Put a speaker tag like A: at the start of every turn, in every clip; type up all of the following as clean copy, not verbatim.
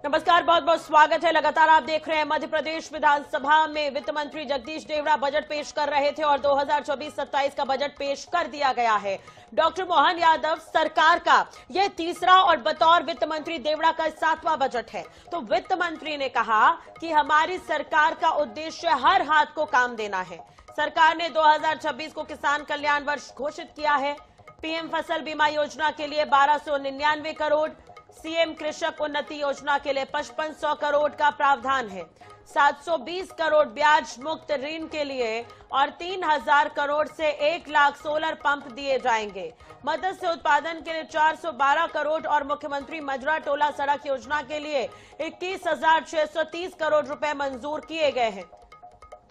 A: नमस्कार, बहुत बहुत स्वागत है। लगातार आप देख रहे हैं मध्य प्रदेश विधानसभा में वित्त मंत्री जगदीश देवड़ा बजट पेश कर रहे थे और 2024-27 का बजट पेश कर दिया गया है। डॉक्टर मोहन यादव सरकार का यह तीसरा और बतौर वित्त मंत्री देवड़ा का 7वां बजट है। तो वित्त मंत्री ने कहा कि हमारी सरकार का उद्देश्य हर हाथ को काम देना है। सरकार ने 2026 को किसान कल्याण वर्ष घोषित किया है। पीएम फसल बीमा योजना के लिए 1299 करोड़, सीएम कृषक उन्नति योजना के लिए 5500 करोड़ का प्रावधान है। 720 करोड़ ब्याज मुक्त ऋण के लिए और 3000 करोड़ से 1 लाख सोलर पंप दिए जाएंगे। मत्स्य उत्पादन के लिए 412 करोड़ और मुख्यमंत्री मजरा टोला सड़क योजना के लिए 21,630 करोड़ रुपए मंजूर किए गए हैं।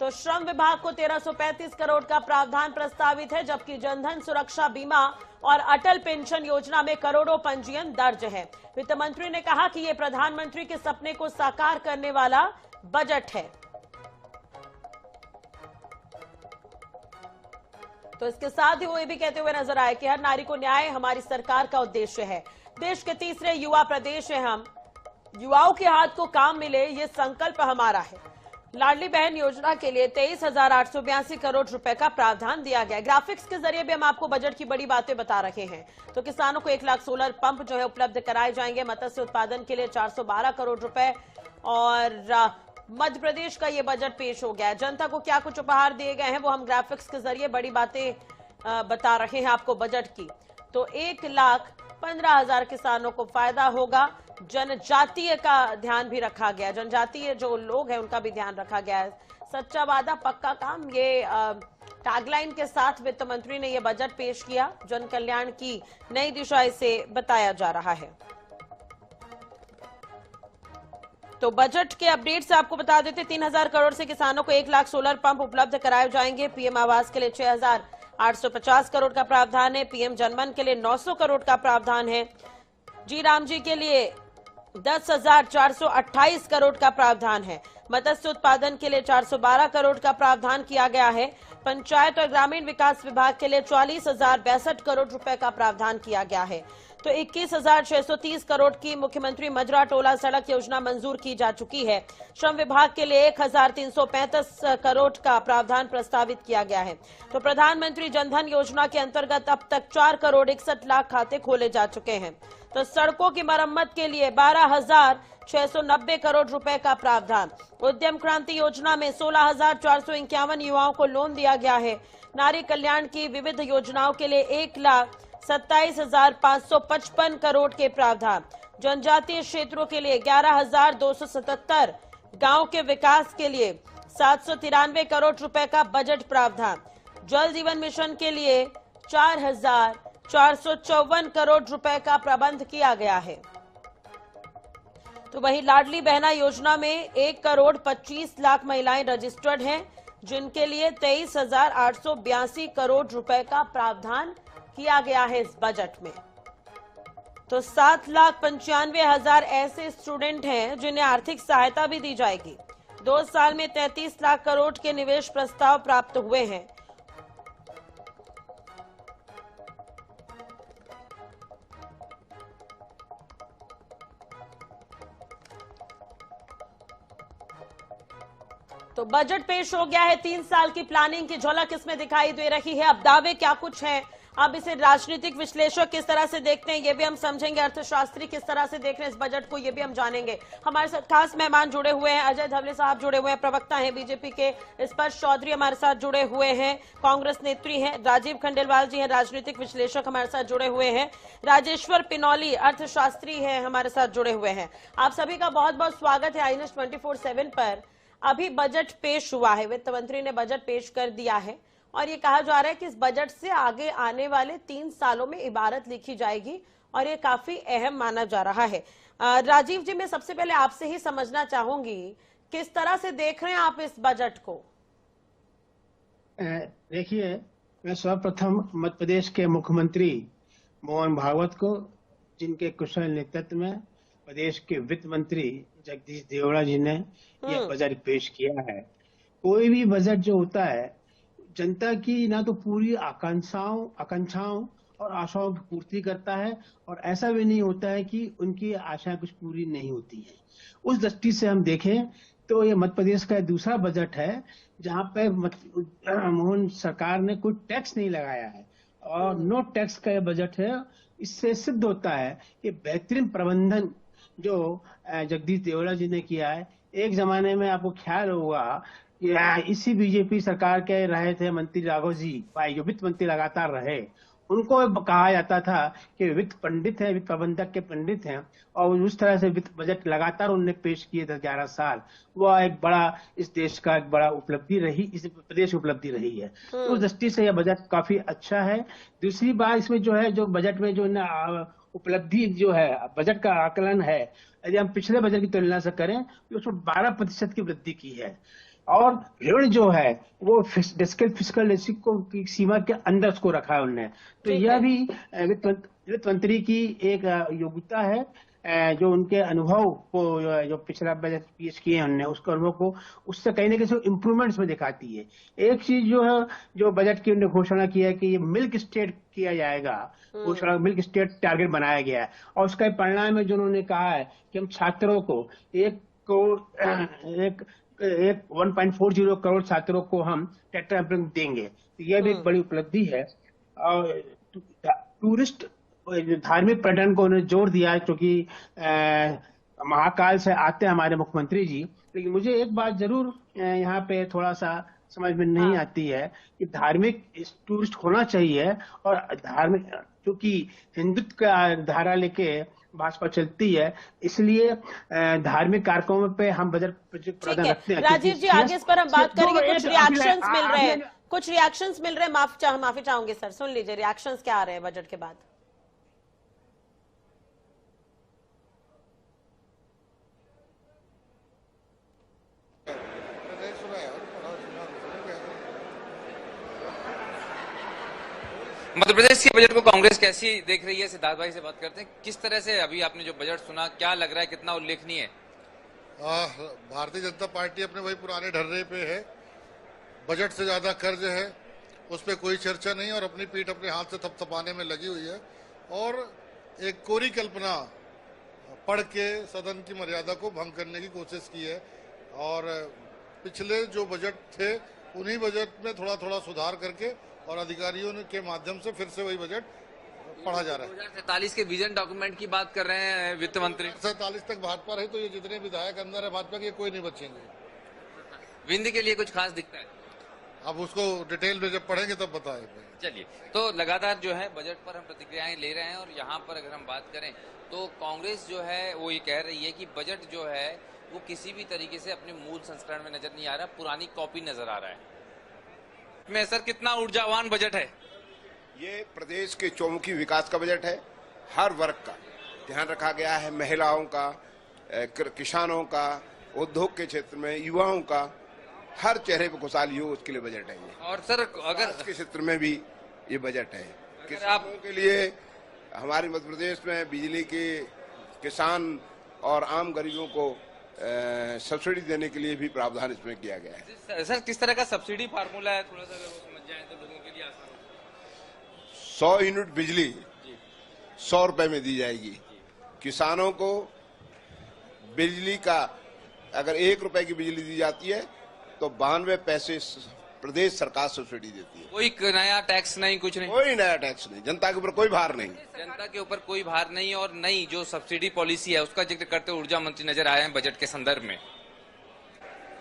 A: तो श्रम विभाग को 1335 करोड़ का प्रावधान प्रस्तावित है, जबकि जनधन सुरक्षा बीमा और अटल पेंशन योजना में करोड़ों पंजीयन दर्ज है। वित्त मंत्री ने कहा कि यह प्रधानमंत्री के सपने को साकार करने वाला बजट है। तो इसके साथ ही वो ये भी कहते हुए नजर आए कि हर नारी को न्याय हमारी सरकार का उद्देश्य है। देश के तीसरे युवा प्रदेश है हम, युवाओं के हाथ को काम मिले, ये संकल्प हमारा है। लाडली बहन योजना के लिए 23,882 करोड़ रुपए का प्रावधान दिया गया। ग्राफिक्स के जरिए भी हम आपको बजट की बड़ी बातें बता रहे हैं। तो किसानों को 1 लाख सोलर पंप जो है उपलब्ध कराए जाएंगे। मत्स्य उत्पादन के लिए 412 करोड़ रुपए और मध्य प्रदेश का ये बजट पेश हो गया है। जनता को क्या कुछ उपहार दिए गए हैं वो हम ग्राफिक्स के जरिए बड़ी बातें बता रहे हैं आपको बजट की। तो 1,15,000 किसानों को फायदा होगा। जनजातीय का ध्यान भी रखा गया, जनजातीय जो लोग हैं उनका भी ध्यान रखा गया है। सच्चा वादा पक्का काम, ये टैगलाइन के साथ वित्त मंत्री ने यह बजट पेश किया। जन कल्याण की नई दिशा इसे बताया जा रहा है। तो बजट के अपडेट से आपको बता देते, 3,000 करोड़ से किसानों को 1 लाख सोलर पंप उपलब्ध कराए जाएंगे। पीएम आवास के लिए 6,850 करोड़ का प्रावधान है। पीएम जनमन के लिए 900 करोड़ का प्रावधान है। जी राम जी के लिए 10,428 करोड़ का प्रावधान है। मत्स्य उत्पादन के लिए 412 करोड़ का प्रावधान किया गया है। पंचायत और ग्रामीण विकास विभाग के लिए 44,062 करोड़ रुपए का प्रावधान किया गया है। तो 21,630 करोड़ की मुख्यमंत्री मजरा टोला सड़क योजना मंजूर की जा चुकी है। श्रम विभाग के लिए 1,335 करोड़ का प्रावधान प्रस्तावित किया गया है। तो प्रधानमंत्री जनधन योजना के अंतर्गत अब तक 4 करोड़ 61 लाख खाते खोले जा चुके हैं। तो सड़कों की मरम्मत के लिए 12,690 करोड़ रुपए का प्रावधान। उद्यम क्रांति योजना में 16,451 युवाओं को लोन दिया गया है। नारी कल्याण की विविध योजनाओं के लिए 1,27,555 करोड़ के प्रावधान। जनजातीय क्षेत्रों के लिए 11,277, गांव के विकास के लिए 793 करोड़ रुपए का बजट प्रावधान। जल जीवन मिशन के लिए 4,454 करोड़ रुपए का प्रबंध किया गया है। तो वहीं लाडली बहना योजना में 1 करोड़ 25 लाख महिलाएं रजिस्टर्ड हैं, जिनके लिए 23,882 करोड़ रुपए का प्रावधान किया गया है इस बजट में। तो 7,95,000 ऐसे स्टूडेंट हैं जिन्हें आर्थिक सहायता भी दी जाएगी। 2 साल में 33 लाख करोड़ के निवेश प्रस्ताव प्राप्त हुए हैं। तो बजट पेश हो गया है। 3 साल की प्लानिंग की झलक इसमें दिखाई दे रही है। अब दावे क्या कुछ हैं, अब इसे राजनीतिक विश्लेषक किस तरह से देखते हैं ये भी हम समझेंगे, अर्थशास्त्री किस तरह से देख रहे हैं इस बजट को ये भी हम जानेंगे। हमारे साथ खास मेहमान जुड़े हुए हैं, अजय धवले साहब जुड़े हुए हैं, प्रवक्ता हैं बीजेपी के, स्पर्श चौधरी हमारे साथ जुड़े हुए हैं, कांग्रेस नेत्री हैं, राजीव खंडेलवाल जी हैं, राजनीतिक विश्लेषक हमारे साथ जुड़े हुए हैं, राजेश्वर पिनौली अर्थशास्त्री हैं हमारे साथ जुड़े हुए हैं। आप सभी का बहुत बहुत स्वागत है आई न्यूज़ 24/7 पर। अभी बजट पेश हुआ है, वित्त मंत्री ने बजट पेश कर दिया है और ये कहा जा रहा है कि इस बजट से आगे आने वाले 3 सालों में इबारत लिखी जाएगी और ये काफी अहम माना जा रहा है। राजीव जी, मैं सबसे पहले आपसे ही समझना चाहूंगी, किस तरह से देख रहे हैं आप इस बजट को?
B: देखिए, मैं सर्वप्रथम मध्य प्रदेश के मुख्यमंत्री मोहन भागवत को, जिनके कुशल नेतृत्व में प्रदेश के वित्त मंत्री जगदीश देवड़ा जी ने यह बजट पेश किया है। कोई भी बजट जो होता है, जनता की ना तो पूरी आकांक्षाओं और आशाओं की पूर्ति करता है, और ऐसा भी नहीं होता है कि उनकी आशाएं कुछ पूरी नहीं होती है। उस दृष्टि से हम देखें तो ये मध्य प्रदेश का दूसरा बजट है जहां पे मोहन सरकार ने कोई टैक्स नहीं लगाया है, और नो टैक्स का ये बजट है। इससे सिद्ध होता है कि बेहतरीन प्रबंधन जो जगदीश देवड़ा जी ने किया है। एक जमाने में आपको ख्याल होगा कि इसी बीजेपी सरकार के रहे थे मंत्री राघव जी भाई, जो वित्त मंत्री लगातार रहे, उनको कहा जाता था कि वित्त पंडित है, वित्त प्रबंधक के पंडित हैं, और उस तरह से वित्त बजट लगातार उन्होंने पेश किए 10-11 साल। वह एक बड़ा इस देश का एक बड़ा उपलब्धि रही, इस प्रदेश की उपलब्धि रही है। तो उस दृष्टि से यह बजट काफी अच्छा है। दूसरी बात इसमें जो है, जो बजट में जो उपलब्धि जो है, बजट का आकलन है, यदि हम पिछले बजट की तुलना से करें तो उसमें 12% की वृद्धि की है, और ऋण जो है वो फिस्कल डेफिसिट को की सीमा के अंदर उसको रखा है उन्होंने। तो यह भी वित्त मंत्री की एक योग्यता है, जो उनके अनुभव को, जो पिछला बजट पेश किए हैं उन्होंने, उसके अनुभव को उससे कहीं ना कहीं इम्प्रूवमेंट्स में दिखाती है। एक चीज जो है, जो बजट की उन्होंने घोषणा किया है कि ये मिल्क स्टेट किया जाएगा, घोषणा मिल्क स्टेट टारगेट बनाया गया है, और उसका परिणाम में जो उन्होंने कहा है कि हम छात्रों को 1.40 करोड़ छात्रों को हम ट्रैक्टर एम्प्लॉयमेंट देंगे। तो यह भी एक बड़ी उपलब्धि है। और टूरिस्ट धार्मिक पर्यटन को उन्होंने जोर दिया है, क्योंकि महाकाल से आते हैं हमारे मुख्यमंत्री जी। लेकिन मुझे एक बात जरूर यहाँ पे थोड़ा सा समझ में नहीं आती है कि धार्मिक टूरिस्ट होना चाहिए, और धार्मिक, क्योंकि हिंदुत्व का धारा लेके भाजपा चलती है, इसलिए धार्मिक कार्यक्रमों पे हम बजट प्रावधान रखते हैं।
A: राजीव जी, आगे इस पर हम बात करेंगे। कुछ रिएक्शंस मिल रहे हैं, कुछ रिएक्शंस मिल रहे हैं। माफी चाहूंगी सर, सुन लीजिए रिएक्शंस क्या आ रहे हैं बजट के बाद।
C: मध्य प्रदेश के बजट को कांग्रेस कैसी देख रही है? सिद्धार्थ भाई से बात करते हैं। किस तरह से अभी आपने जो बजट सुना, क्या लग रहा है, कितना उल्लेखनीय है?
D: भारतीय जनता पार्टी अपने वही पुराने ढर्रे पे है। बजट से ज्यादा कर्ज है, उस पर कोई चर्चा नहीं, और अपनी पीठ अपने हाथ से थपथपाने में लगी हुई है, और एक कोरी कल्पना पढ़ के सदन की मर्यादा को भंग करने की कोशिश की है। और पिछले जो बजट थे उन्हीं बजट में थोड़ा थोड़ा सुधार करके और अधिकारियों के माध्यम से फिर से वही बजट पढ़ा जा रहा है।
C: 2047 के विजन डॉक्यूमेंट की बात कर रहे हैं वित्त मंत्री।
D: 47 तक भाजपा रही तो ये जितने विधायक अंदर है भाजपा के, कोई नहीं बचेंगे।
C: विंध्य के लिए कुछ खास दिखता है?
D: अब उसको डिटेल में जब पढ़ेंगे तब बताएंगे।
C: चलिए, तो लगातार जो है बजट पर हम प्रतिक्रियाएं ले रहे हैं, और यहाँ पर अगर हम बात करें तो कांग्रेस जो है वो ये कह रही है कि बजट जो है वो किसी भी तरीके से अपने मूल संस्करण में नजर नहीं आ रहा, पुरानी कॉपी नजर आ रहा है। में सर, कितना ऊर्जावान बजट है
E: ये? प्रदेश के चौमुखी विकास का बजट है। हर वर्ग का ध्यान रखा गया है, महिलाओं का, किसानों का, उद्योग के क्षेत्र में युवाओं का, हर चेहरे पर खुशहाली हो उसके लिए बजट है ये।
C: और सर, अगर
E: के क्षेत्र में भी ये बजट है। किसानों के लिए हमारे मध्य प्रदेश में बिजली के, किसान और आम गरीबों को सब्सिडी देने के लिए भी प्रावधान इसमें किया गया है।
C: सर, किस तरह का सब्सिडी फार्मूला है, थोड़ा सा अगर वो समझ जाए तो लोगों के लिए आसान हो।
E: 100 यूनिट बिजली 100 रुपए में दी जाएगी। किसानों को बिजली का अगर 1 रुपए की बिजली दी जाती है तो 92 पैसे प्रदेश सरकार सब्सिडी देती है।
C: कोई नया टैक्स नहीं, कुछ नहीं,
E: कोई नया टैक्स नहीं, जनता के ऊपर कोई भार नहीं।
C: जनता के ऊपर कोई भार नहीं। और नई जो सब्सिडी पॉलिसी है उसका जिक्र करते हुए ऊर्जा मंत्री नजर आए हैं बजट के संदर्भ में।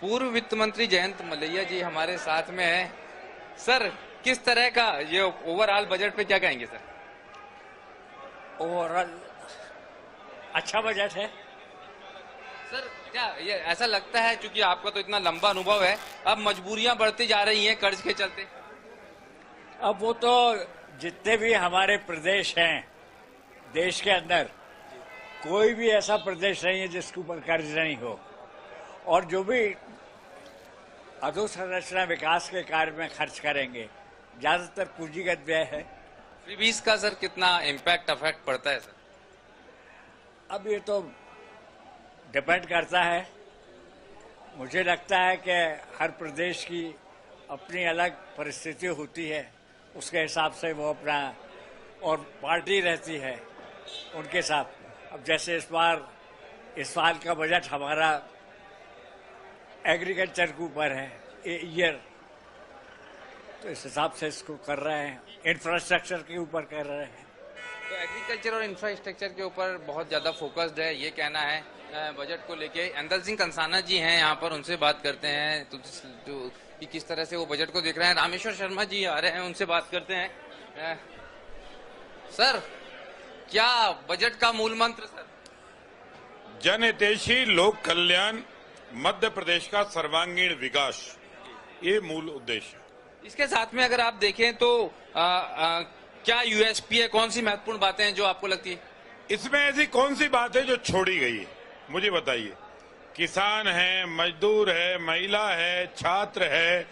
C: पूर्व वित्त मंत्री जयंत मलैया जी हमारे साथ में है। सर, किस तरह का ये ओवरऑल बजट पे क्या कहेंगे सर?
F: ओवरऑल अच्छा बजट है
C: सर। क्या ये ऐसा लगता है, क्योंकि आपका तो इतना लंबा अनुभव है, अब मजबूरियां बढ़ती जा रही हैं कर्ज के चलते?
F: अब वो तो जितने भी हमारे प्रदेश हैं देश के अंदर, कोई भी ऐसा प्रदेश नहीं है जिसके ऊपर कर्ज नहीं हो, और जो भी अधोसंरचना विकास के कार्य में खर्च करेंगे ज्यादातर पूंजीगत व्यय है।
C: फ्रीबीज का सर कितना इम्पैक्ट अफेक्ट पड़ता है सर?
F: अब ये तो डिपेंड करता है। मुझे लगता है कि हर प्रदेश की अपनी अलग परिस्थिति होती है, उसके हिसाब से वो अपना और पार्टी रहती है उनके साथ। अब जैसे इस साल का बजट हमारा एग्रीकल्चर के ऊपर है ईयर, तो इस हिसाब से इसको कर रहे हैं, इंफ्रास्ट्रक्चर के ऊपर कर रहे हैं।
C: तो एग्रीकल्चर और इंफ्रास्ट्रक्चर के ऊपर बहुत ज्यादा फोकस्ड है, ये कहना है बजट को लेके। अंदर सिंह कंसाना जी हैं यहाँ पर, उनसे बात करते हैं तो कि किस तरह से वो बजट को देख रहे हैं। रामेश्वर शर्मा जी आ रहे हैं, उनसे बात करते हैं। सर, क्या बजट का मूल मंत्र सर?
G: जनहितैषी, लोक कल्याण, मध्य प्रदेश का सर्वांगीण विकास, ये मूल उद्देश्य है।
C: इसके साथ में अगर आप देखें तो क्या यूएसपी है, कौन सी महत्वपूर्ण बातें हैं जो आपको लगती है?
G: इसमें ऐसी कौन सी बात है जो छोड़ी गई है, मुझे बताइए। किसान है, मजदूर है, महिला है, छात्र है,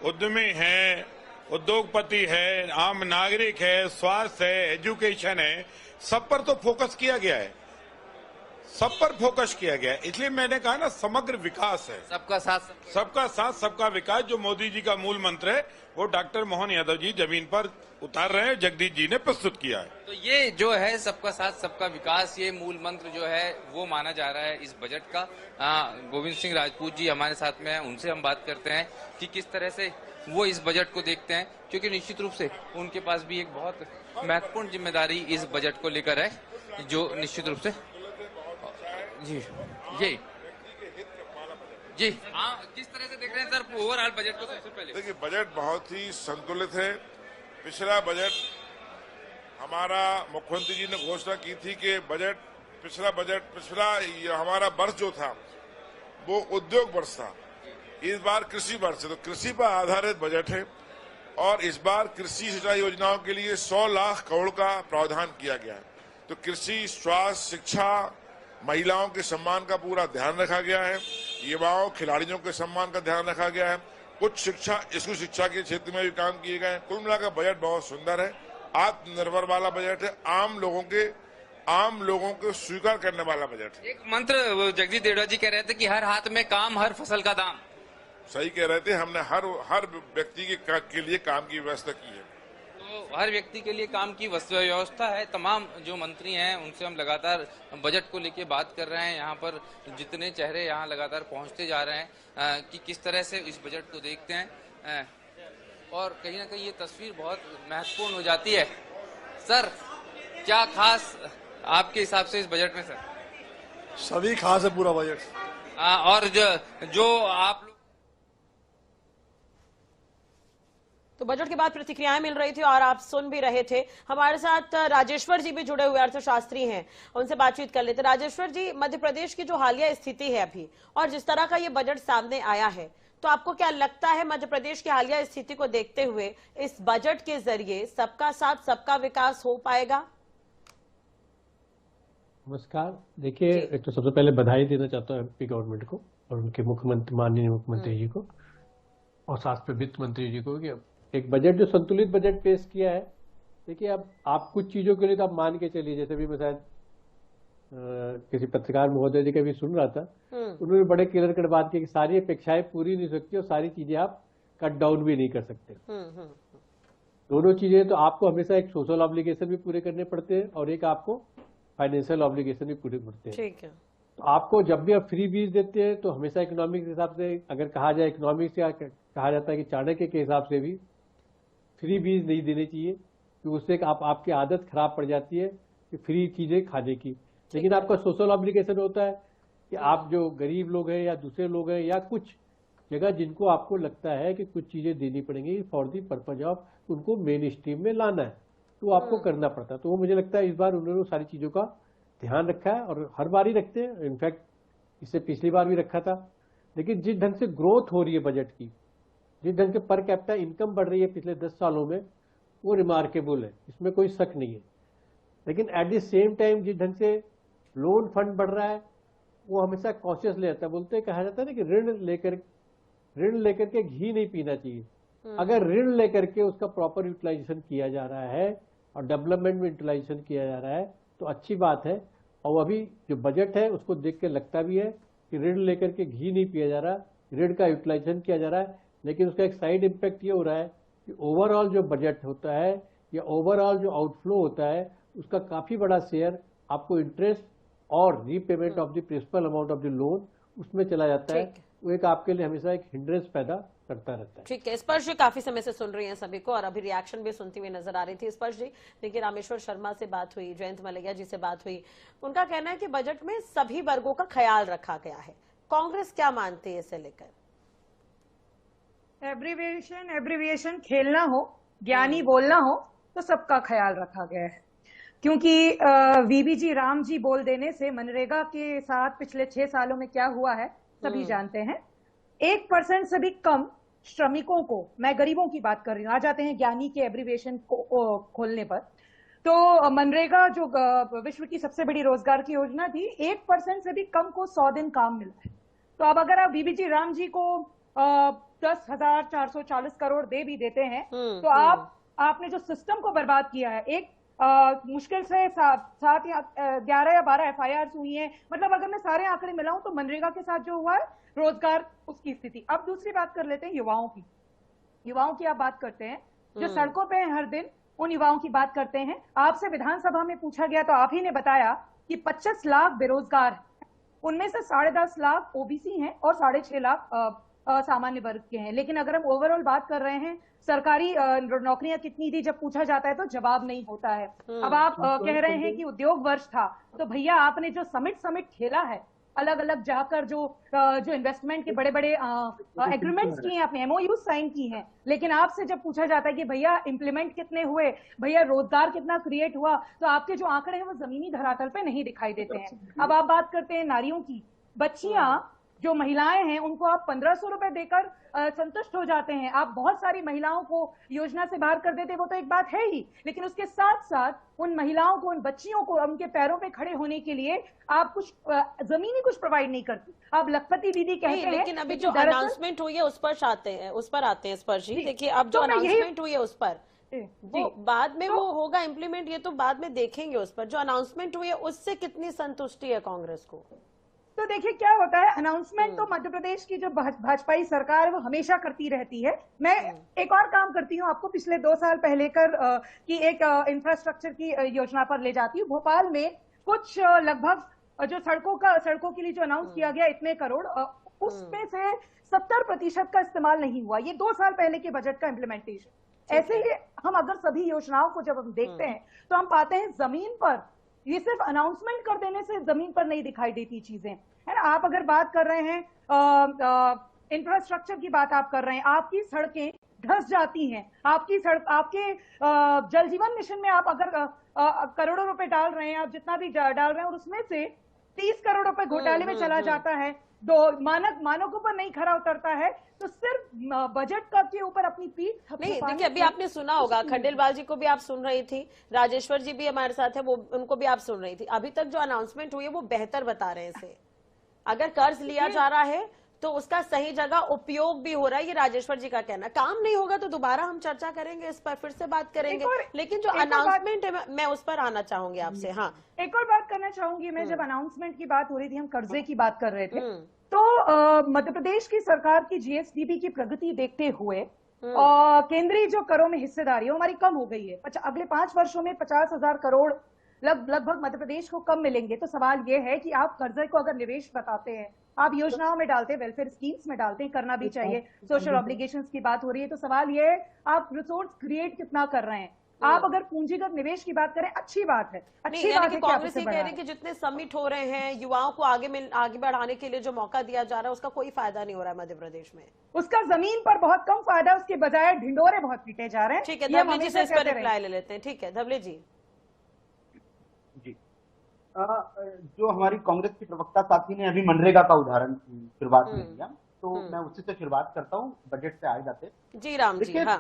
G: उद्यमी है, उद्योगपति है, आम नागरिक है, स्वास्थ्य है, एजुकेशन है, सब पर तो फोकस किया गया है, सब पर फोकस किया गया है। इसलिए मैंने कहा ना, समग्र विकास है,
C: सबका साथ
G: सबका विकास। जो मोदी जी का मूल मंत्र है वो डॉक्टर मोहन यादव जी जमीन पर उतार रहे हैं, जगदीश जी ने प्रस्तुत किया है।
C: तो ये जो है सबका साथ सबका विकास, ये मूल मंत्र जो है वो माना जा रहा है इस बजट का। गोविंद सिंह राजपूत जी हमारे साथ में हैं, उनसे हम बात करते हैं कि किस तरह से वो इस बजट को देखते हैं, क्योंकि निश्चित रूप से उनके पास भी एक बहुत महत्वपूर्ण जिम्मेदारी इस बजट को लेकर है, जो निश्चित रूप से जी हाँ, किस तरह से देख रहे हैं सर ओवरऑल बजट को? सबसे पहले
H: देखिए, बजट बहुत ही संतुलित है। पिछला बजट हमारा मुख्यमंत्री जी ने घोषणा की थी कि पिछला हमारा वर्ष जो था वो उद्योग वर्ष था, इस बार कृषि वर्ष है, तो कृषि पर आधारित बजट है। और इस बार कृषि सिंचाई योजनाओं के लिए 100 लाख करोड़ का प्रावधान किया गया है। तो कृषि, स्वास्थ्य, शिक्षा, महिलाओं के सम्मान का पूरा ध्यान रखा गया है, युवाओं, खिलाड़ियों के सम्मान का ध्यान रखा गया है, उच्च शिक्षा, स्कूल शिक्षा के क्षेत्र में भी काम किए गए हैं। कुल मिलाकर बजट बहुत सुंदर है, आत्मनिर्भर वाला बजट है, आम लोगों को स्वीकार करने वाला बजट है।
C: एक मंत्र जगदीश देवड़ा जी कह रहे थे कि हर हाथ में काम, हर फसल का दाम।
H: सही कह रहे थे, हमने हर व्यक्ति के लिए काम की व्यवस्था की है।
C: तो हर व्यक्ति के लिए काम की व्यवस्था है। तमाम जो मंत्री हैं उनसे हम लगातार बजट को लेके बात कर रहे हैं। यहाँ पर जितने चेहरे यहाँ लगातार पहुँचते जा रहे हैं कि किस तरह से इस बजट को देखते हैं, और कहीं ना कहीं ये तस्वीर बहुत महत्वपूर्ण हो जाती है। सर, क्या खास आपके हिसाब से इस बजट में? सर,
I: सभी खास है पूरा बजट।
C: और जो आप लोग
A: तो बजट के बाद प्रतिक्रियाएं मिल रही थी और आप सुन भी रहे थे। हमारे साथ राजेश्वर जी भी जुड़े हुए अर्थशास्त्री हैं, उनसे बातचीत कर लेते। राजेश्वर जी, मध्य प्रदेश की जो हालिया स्थिति है अभी और जिस तरह का ये बजट सामने आया है, तो आपको क्या लगता है मध्य प्रदेश की हालिया स्थिति को देखते हुए इस बजट के जरिए सबका साथ सबका विकास हो पाएगा?
J: नमस्कार। देखिए, एक तो सबसे पहले बधाई देना चाहता हूँ एमपी गवर्नमेंट को और उनके मुख्यमंत्री, माननीय मुख्यमंत्री जी को और साथ में वित्त मंत्री जी को, कि एक बजट जो संतुलित बजट पेश किया है। देखिए, अब आप कुछ चीजों के लिए तो आप मान के चलिए, जैसे भी मैं शायद किसी पत्रकार महोदय जी का भी सुन रहा था, उन्होंने बड़े क्लियर कट बात की कि सारी अपेक्षाएं पूरी नहीं हो सकती और सारी चीजें आप कट डाउन भी नहीं कर सकते। दोनों चीजें, तो आपको हमेशा एक सोशल ऑब्लिगेशन भी पूरे करने पड़ते हैं और एक आपको फाइनेंशियल ऑब्लिगेशन भी पूरे पड़ते हैं।
A: ठीक है।
J: तो आपको जब भी आप फ्री बीज देते हैं तो हमेशा इकोनॉमिक्स के हिसाब से, अगर कहा जाए इकोनॉमिक्स से कहा जाता है कि चाणक्य के हिसाब से भी फ्री बीज नहीं देने चाहिए, क्योंकि उससे आपकी आदत खराब पड़ जाती है कि फ्री चीजें खाने की। लेकिन आपका सोशल ऑब्लिगेशन होता है कि आप जो गरीब लोग हैं या दूसरे लोग हैं या कुछ जगह जिनको आपको लगता है कि कुछ चीजें देनी पड़ेंगी फॉर दी पर्पज ऑफ उनको मेन स्ट्रीम में लाना है, तो आपको करना पड़ता है। तो वो मुझे लगता है इस बार उन्होंने सारी चीजों का ध्यान रखा है और हर बार ही रखते हैं, इनफैक्ट इससे पिछली बार भी रखा था। लेकिन जिस ढंग से ग्रोथ हो रही है बजट की, जिस ढंग से पर कैपिटा इनकम बढ़ रही है पिछले 10 सालों में, वो रिमार्केबल है, इसमें कोई शक नहीं है। लेकिन एट द सेम टाइम जिस ढंग से लोन फंड बढ़ रहा है, वो हमेशा कॉशियस ले जाता है। बोलते कहा जाता है ना कि ऋण लेकर के घी नहीं पीना चाहिए। अगर ऋण लेकर के उसका प्रॉपर यूटिलाइजेशन किया जा रहा है और डेवलपमेंट में यूटिलाइजेशन किया जा रहा है तो अच्छी बात है। और अभी जो बजट है उसको देख के लगता भी है कि ऋण लेकर के घी नहीं पिया जा रहा, ऋण का यूटिलाइजेशन किया जा रहा है। लेकिन उसका एक साइड इम्पैक्ट ये हो रहा है कि ओवरऑल जो बजट होता है या ओवरऑल जो आउटफ्लो होता है उसका काफी बड़ा शेयर आपको इंटरेस्ट और repayment of the principal amount of the loan उसमें चला जाता है। वो एक आपके लिए हमेशा एक हिंड्रेंस पैदा करता रहता है।
A: ठीक है, स्पर्श जी काफी समय से सुन रही हैं सभी को और अभी रिएक्शन भी सुनती हुई नजर आ रही थी। स्पर्श जी, देखिए रामेश्वर शर्मा से बात हुई, जयंत मलैया जी से बात हुई, उनका कहना है कि बजट में सभी वर्गों का ख्याल रखा गया है। कांग्रेस क्या मानती है इसे लेकर?
K: एब्रीविएशन खेलना हो, ज्ञानी बोलना हो तो सबका ख्याल रखा गया है, क्योंकि वीबीजी राम जी बोल देने से मनरेगा के साथ पिछले 6 सालों में क्या हुआ है सभी जानते हैं। 1% से भी कम श्रमिकों को, मैं गरीबों की बात कर रही हूँ, आ जाते हैं ज्ञानी के एब्रीविएशन को खोलने पर। तो मनरेगा जो विश्व की सबसे बड़ी रोजगार की योजना थी, 1% से भी कम को 100 दिन काम मिला है। तो अब अगर आप बीबीजी राम जी को 10,440 करोड़ दे भी देते हैं तो आपने जो सिस्टम को बर्बाद किया है, एक मुश्किल से 7 या 11 या 12 FIR हुई हैं, मतलब अगर मैं सारे आंकड़े मिलाऊं तो मनरेगा के साथ जो हुआ है रोजगार उसकी स्थिति। अब दूसरी बात कर लेते हैं युवाओं की। युवाओं की आप बात करते हैं जो सड़कों पे हैं हर दिन, उन युवाओं की बात करते हैं। आपसे विधानसभा में पूछा गया तो आप ही ने बताया कि 25 लाख बेरोजगार हैं, उनमें से 10.5 लाख ओबीसी हैं और 6.5 लाख सामान्य वर्ग के हैं। लेकिन अगर हम ओवरऑल बात कर रहे हैं सरकारी नौकरियां कितनी थी, जब पूछा जाता है तो जवाब नहीं होता है। अब आप कह रहे हैं कि उद्योग वर्ष था, तो भैया आपने जो समिट खेला है, अलग अलग जाकर जो इन्वेस्टमेंट के बड़े बड़े एग्रीमेंट्स किए हैं, आपने एमओयू साइन की हैं, लेकिन आपसे जब पूछा जाता है कि भैया इंप्लीमेंट कितने हुए, भैया रोजगार कितना क्रिएट हुआ, तो आपके जो आंकड़े हैं वो जमीनी धरातल पे नहीं दिखाई देते हैं। अब आप बात करते हैं नारियों की। बच्चियां जो महिलाएं हैं उनको आप 1500 रुपए देकर संतुष्ट हो जाते हैं। आप बहुत सारी महिलाओं को योजना से बाहर कर देते, वो तो एक बात है ही, लेकिन उसके साथ साथ उन महिलाओं को, उन बच्चियों को उनके पैरों पे खड़े होने के लिए आप कुछ जमीनी कुछ प्रोवाइड नहीं करती। आप लखपति दीदी कहते हैं,
A: लेकिन अभी जो अनाउंसमेंट हुई है उस पर आते हैं स्पर्श जी। देखिए अब जो अनाउंसमेंट हुई है उस पर वो बाद में वो होगा इम्प्लीमेंट, ये तो बाद में देखेंगे। उस पर जो अनाउंसमेंट हुई है उससे कितनी संतुष्टि है कांग्रेस को?
K: तो देखिए क्या होता है, अनाउंसमेंट तो मध्य प्रदेश की जो भाजपाई सरकार है वो हमेशा करती रहती है। मैं एक और काम करती हूँ, आपको पिछले 2 साल पहले की एक इंफ्रास्ट्रक्चर की योजना पर ले जाती हूँ। भोपाल में कुछ लगभग जो सड़कों के लिए जो अनाउंस किया गया इतने करोड़, उसमें से 70% का इस्तेमाल नहीं हुआ। ये 2 साल पहले के बजट का इम्प्लीमेंटेशन। ऐसे ही हम अगर सभी योजनाओं को जब हम देखते हैं तो हम पाते हैं जमीन पर ये सिर्फ अनाउंसमेंट कर देने से जमीन पर नहीं दिखाई देती चीजें, है ना। आप अगर बात कर रहे हैं इंफ्रास्ट्रक्चर की बात आप कर रहे हैं, आपकी सड़कें धंस जाती हैं, आपके जल जीवन मिशन में आप अगर करोड़ों रुपए डाल रहे हैं, आप जितना भी डाल रहे हैं, और उसमें से 30 करोड़ रुपए घोटाले में चला जाता है, मानकों पर नहीं खरा उतरता है, तो सिर्फ बजट का के ऊपर अपनी पीठ
A: नहीं। देखिए अभी आपने सुना होगा, खंडेलवाल जी को भी आप सुन रही थी, राजेश्वर जी भी हमारे साथ है, वो उनको भी आप सुन रही थी। अभी तक जो अनाउंसमेंट हुई है वो बेहतर बता रहे हैं इसे। अगर कर्ज लिया जा रहा है तो उसका सही जगह उपयोग भी हो रहा है, ये राजेश्वर जी का कहना। काम नहीं होगा तो दोबारा हम चर्चा करेंगे, इस पर फिर से बात करेंगे, लेकिन जो अनाउंसमेंट है मैं उस पर आना चाहूंगी आपसे। हाँ, एक और बात करना चाहूंगी मैं। जब अनाउंसमेंट की बात हो रही थी, हम कर्जे की बात कर रहे थे, तो मध्य प्रदेश की सरकार की जीएसडीपी की प्रगति देखते हुए केंद्रीय जो करों में हिस्सेदारी हमारी कम हो गई है। अगले 5 वर्षों में 50,000 करोड़ लगभग मध्य प्रदेश को कम मिलेंगे। तो सवाल ये है कि आप कर्जे को अगर निवेश बताते हैं, आप योजनाओं में डालते हैं, वेलफेयर स्कीम्स में डालते हैं, करना भी चाहिए, सोशल ऑब्लिगेशंस की बात हो रही है, तो सवाल ये है आप रिसोर्स क्रिएट कितना कर रहे हैं। आप अगर पूंजीगत निवेश की बात करें, अच्छी बात है, अच्छी बात है। कांग्रेस ये कह रही है कि जितने समिट हो रहे हैं, युवाओं को आगे बढ़ाने के लिए जो मौका दिया जा रहा है, उसका कोई फायदा नहीं हो रहा है मध्य प्रदेश में। उसका जमीन पर बहुत कम फायदा, उसके बजाय ढिंडोरे बहुत पीटे जा रहे हैं। ठीक है, धवले जी से इस पर रिप्लाई ले लेते हैं। ठीक है धवले जी।
L: जो हमारी कांग्रेस की प्रवक्ता साथी ने अभी मनरेगा का उदाहरण शुरुआत में दिया, तो मैं उसी से शुरुआत करता हूँ, बजट से आए जाते।
A: जी राम जी। हाँ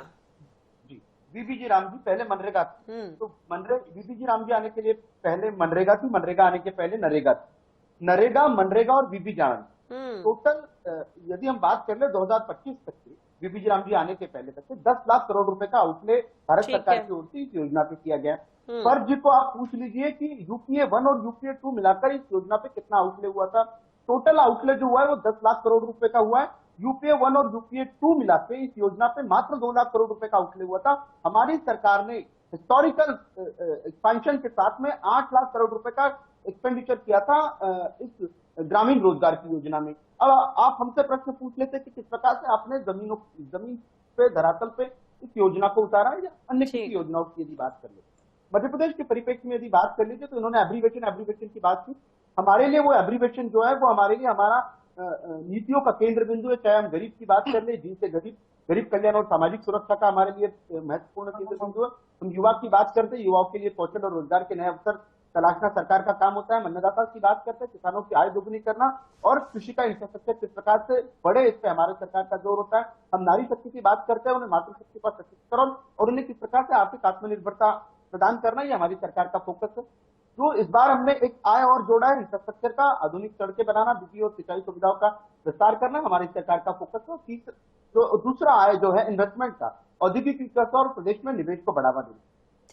L: जी, बीबीजी राम जी पहले मनरेगा थी, तो बीबीजी राम जी आने के लिए पहले मनरेगा थी, मनरेगा आने के पहले नरेगा थी। नरेगा, मनरेगा और बीबीजी राम टोटल यदि हम बात कर ले 2025 तक की, बीबीजी राम जी आने के पहले तक के 10 लाख करोड़ रुपए का आउटले भारत सरकार की ओर से इस योजना पे किया गया। पर जी को आप पूछ लीजिए कि यूपीए 1 और यूपीए 2 मिलाकर इस योजना पे कितना आउटले हुआ था। टोटल आउटले जो हुआ है वो 10 लाख करोड़ रुपए का हुआ है। यूपीए 1 और यूपीए 2 मिला के इस योजना पे मात्र 2 लाख करोड़ रुपए का आउटले हुआ था। हमारी सरकार ने हिस्टोरिकल एक्सपेंशन के साथ में 8 लाख करोड़ रुपए का एक्सपेंडिचर किया था इस ग्रामीण रोजगार की योजना में। अब आप हमसे प्रश्न पूछ लेते कि किस प्रकार से आपने जमीन पे, धरातल पे इस योजना को उतारा या अन्य किसी योजनाओं की यदि बात कर ले, मध्य प्रदेश के परिप्रेक्ष्य में यदि बात कर लीजिए तो इन्होंने एब्रीवेशन की बात की। हमारे लिए वो एब्रीवेशन जो है वो हमारे लिए हमारा नीतियों का केंद्र बिंदु है। चाहे हम गरीब की बात कर ले, जिनसे गरीब कल्याण और सामाजिक सुरक्षा का हमारे लिए महत्वपूर्ण केंद्र बिंदु है। हम युवा की बात करते हैं, युवाओं के लिए कौशल और रोजगार के नए अवसर तलाशना सरकार का काम होता है। अन्नदाता की बात करते हैं, किसानों की आय दोगुनी करना और कृषि का इंफ्रास्ट्रक्चर किस प्रकार से बढ़े, इस पे हमारे सरकार का जोर होता है। हम नारी शक्ति की बात करते हैं, उन्हें मातृशक्ति पर सशक्तिकरण और उन्हें किस प्रकार से आर्थिक आत्मनिर्भरता प्रदान करना, ये हमारी सरकार का फोकस है। तो इस बार हमने एक आय और जोड़ा है, इंफ्रास्ट्रक्चर का, आधुनिक सड़कें बनाना, बिजली और सिंचाई सुविधाओं का विस्तार करना हमारी सरकार का फोकस है। तो दूसरा आय जो है इन्वेस्टमेंट का, औद्योगिक विकास और प्रदेश में निवेश को बढ़ावा देना।